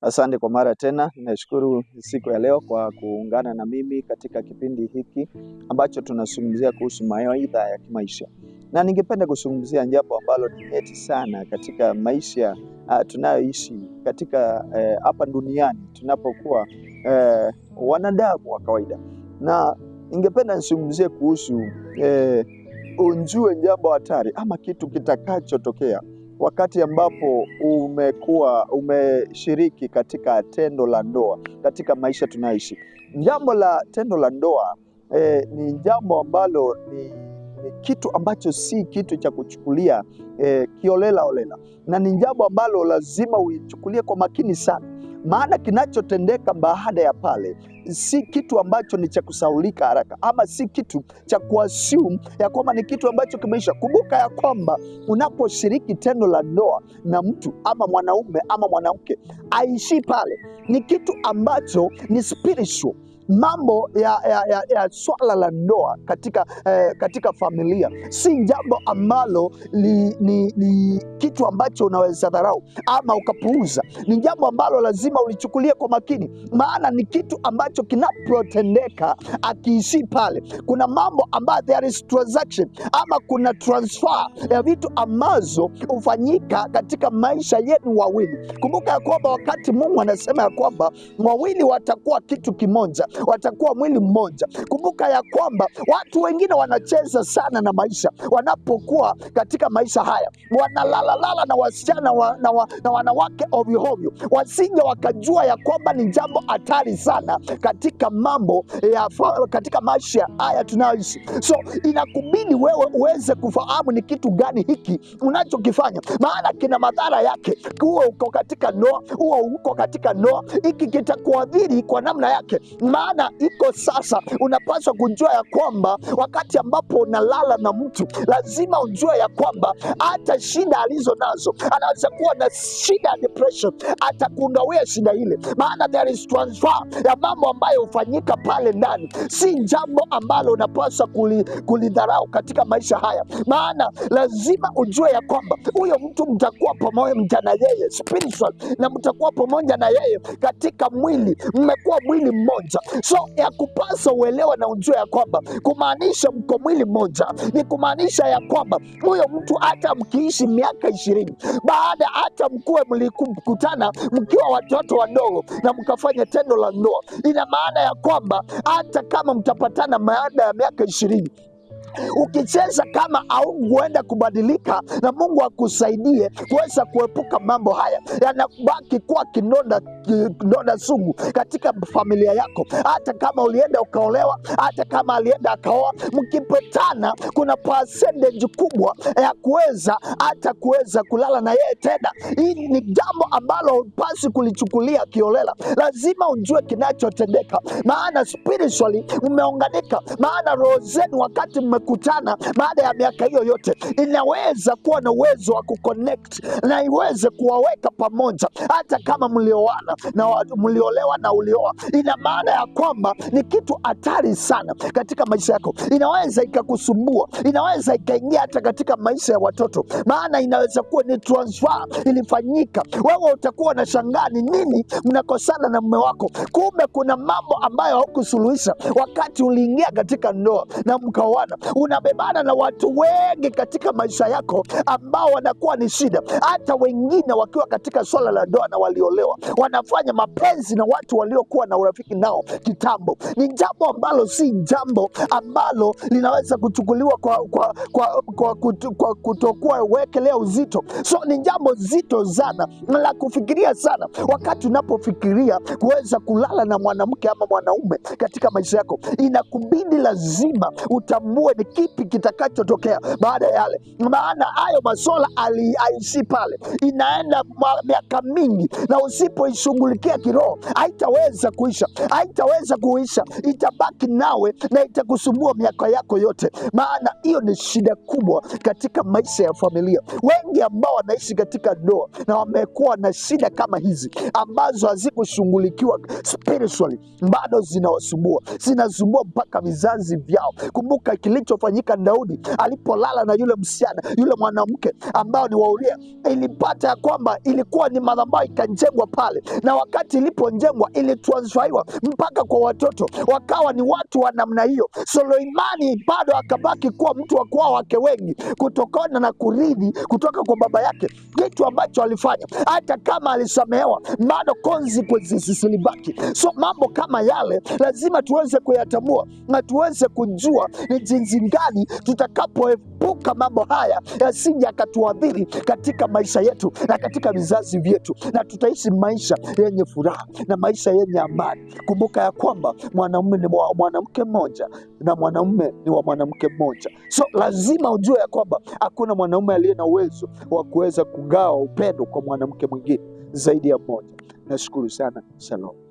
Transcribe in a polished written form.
Asante kwa mara tena. Nashukuru siku ya leo kwa kuungana na mimi katika kipindi hiki ambacho tunazungumzia kuhusu mawaidha ya kimaisha, na ningependa kuzungumzia jambo ambalo ni nyeti sana katika maisha tunayoishi katika hapa duniani tunapokuwa wanadamu wa kawaida, na ningependa nizungumzie kuhusu unjue jambo hatari ama kitu kitakachotokea wakati ambapo umeshiriki katika tendo la ndoa katika maisha tunayoishi. Jambo la tendo la ndoa ni jambo ambalo ni kitu ambacho si kitu cha kuchukulia kiolela olela, na ni jambo ambalo lazima uichukulie kwa makini sana, maana kinachotendeka baada ya pale si kitu ambacho ni cha kusaulika haraka, ama si kitu cha kuassume ya kwamba ni kitu ambacho kimeisha. Kumbuka ya kwamba unaposhiriki tendo la ndoa na mtu ama mwanaume ama mwanamke, aishi pale, ni kitu ambacho ni spiritual. Mambo ya swala la ndoa katika familia si jambo ambalo ni kitu ambacho unaweza dharau ama ukapuuza. Ni jambo ambalo lazima ulichukulie kwa makini, maana ni kitu ambacho kinapotendeka akiishi pale, kuna mambo ambayo there is transaction ama kuna transfer ya vitu ambazo hufanyika katika maisha yenu wawili. Kumbuka ya kwamba wakati Mungu anasema ya kwamba wawili watakuwa kitu kimoja, watakuwa mwili mmoja, kumbuka ya kwamba watu wengine wanacheza sana na maisha. Wanapokuwa katika maisha haya, wanalalalala na wasichana na wanawake ovyo ovyo, wasije wakajua ya kwamba ni jambo hatari sana katika mambo katika maisha haya tunayoishi. So inakubidi wewe uweze kufahamu ni kitu gani hiki unachokifanya, maana kina madhara yake. Huo uko katika ndoa, huo uko katika ndoa, hiki kitakuadhiri kwa namna yake. Maana iko sasa, unapaswa kujua ya kwamba wakati ambapo unalala na mtu, lazima ujue ya kwamba hata shida alizo nazo, anaweza kuwa na shida ya depression, atakugawia shida ile, maana there is transfer ya mambo ambayo hufanyika pale ndani. Si jambo ambalo unapaswa kulidharau katika maisha haya, maana lazima ujue ya kwamba huyo mtu mtakuwa pamoja na yeye spiritual, na mtakuwa pamoja na yeye katika mwili, mmekuwa mwili mmoja. So ya kupasa uelewa na ujue ya kwamba kumaanisha mko mwili mmoja ni kumaanisha ya kwamba huyo mtu hata mkiishi miaka 20, baada hata mkuwe mlikutana mkiwa watoto wadogo na mkafanya tendo la ndoa, ina maana ya kwamba hata kama mtapatana baada ya miaka 20, ukicheza kama haukuenda kubadilika na Mungu akusaidie kuweza kuepuka mambo haya, yanabaki kuwa kidonda sugu katika familia yako. Hata kama ulienda ukaolewa, hata kama alienda akaoa, mkipatana kuna percentage kubwa ya kuweza kulala na yeye tena. Hii ni jambo ambalo hupasi kulichukulia kiolela. Lazima ujue kinachotendeka, maana spiritually umeunganika, maana roho zenu wakati mmekutana baada ya miaka hiyo yote, inaweza kuwa na uwezo wa kuconnect na iweze kuwaweka pamoja. Hata kama mlioana na mliolewa na ulioa, ina maana ya kwamba ni kitu hatari sana katika maisha yako. Inaweza ikakusumbua, inaweza ikaingia hata katika maisha ya watoto, maana inaweza kuwa ni transfer ilifanyika. Wewe utakuwa na shangaa ni nini mnakosana na mume wako, kumbe kuna mambo ambayo haukusuluhisha wakati uliingia katika ndoa na mkaoana. Unabebana na watu wengi katika maisha yako ambao wanakuwa ni shida. Hata wengine wakiwa katika swala la ndoa na waliolewa, wanafanya mapenzi na watu waliokuwa na urafiki nao kitambo. Ni jambo ambalo si jambo ambalo linaweza kuchukuliwa kwa kutokuwa wekelea uzito. So ni jambo zito sana la kufikiria sana wakati unapofikiria kuweza kulala na mwanamke ama mwanaume katika maisha yako. Inakubidi lazima utambue ni kipi kitakachotokea baada ya yale, maana hayo masuala aishi pale inaenda miaka mingi, na usipoishughulikia kiroho haitaweza kuisha, itabaki nawe na itakusumbua miaka yako yote, maana hiyo ni shida kubwa katika maisha ya familia. Wengi ambao wanaishi katika ndoa na wamekuwa na shida kama hizi ambazo hazikushughulikiwa spiritually, bado zinasumbua mpaka vizazi vyao. Kumbuka kilicho kilichofanyika Daudi alipolala na yule msichana, yule mwanamke ambao ni wa Uria. Ilipata ya kwamba ilikuwa ni madhabahu ikajengwa pale, na wakati ilipojengwa ilitransferiwa mpaka kwa watoto, wakawa ni watu wa namna hiyo. Suleimani bado akabaki kuwa mtu wa kuoa wake wengi kutokana na kurithi kutoka kwa baba yake, kitu ambacho alifanya. Hata kama alisamehewa, bado consequences zilibaki. So mambo kama yale lazima tuweze kuyatambua na tuweze kujua ni jinsi gani tutakapoepuka mambo haya yasije yakatuadhiri katika maisha yetu na katika vizazi vyetu, na tutaishi maisha yenye furaha na maisha yenye amani. Kumbuka ya kwamba mwanamume ni wa mwanamke mmoja na mwanamume ni wa mwanamke mmoja. So lazima ujue ya kwamba hakuna mwanaume aliye na uwezo wa kuweza kugawa upendo kwa mwanamke mwingine zaidi ya mmoja. Nashukuru sana. Shalom.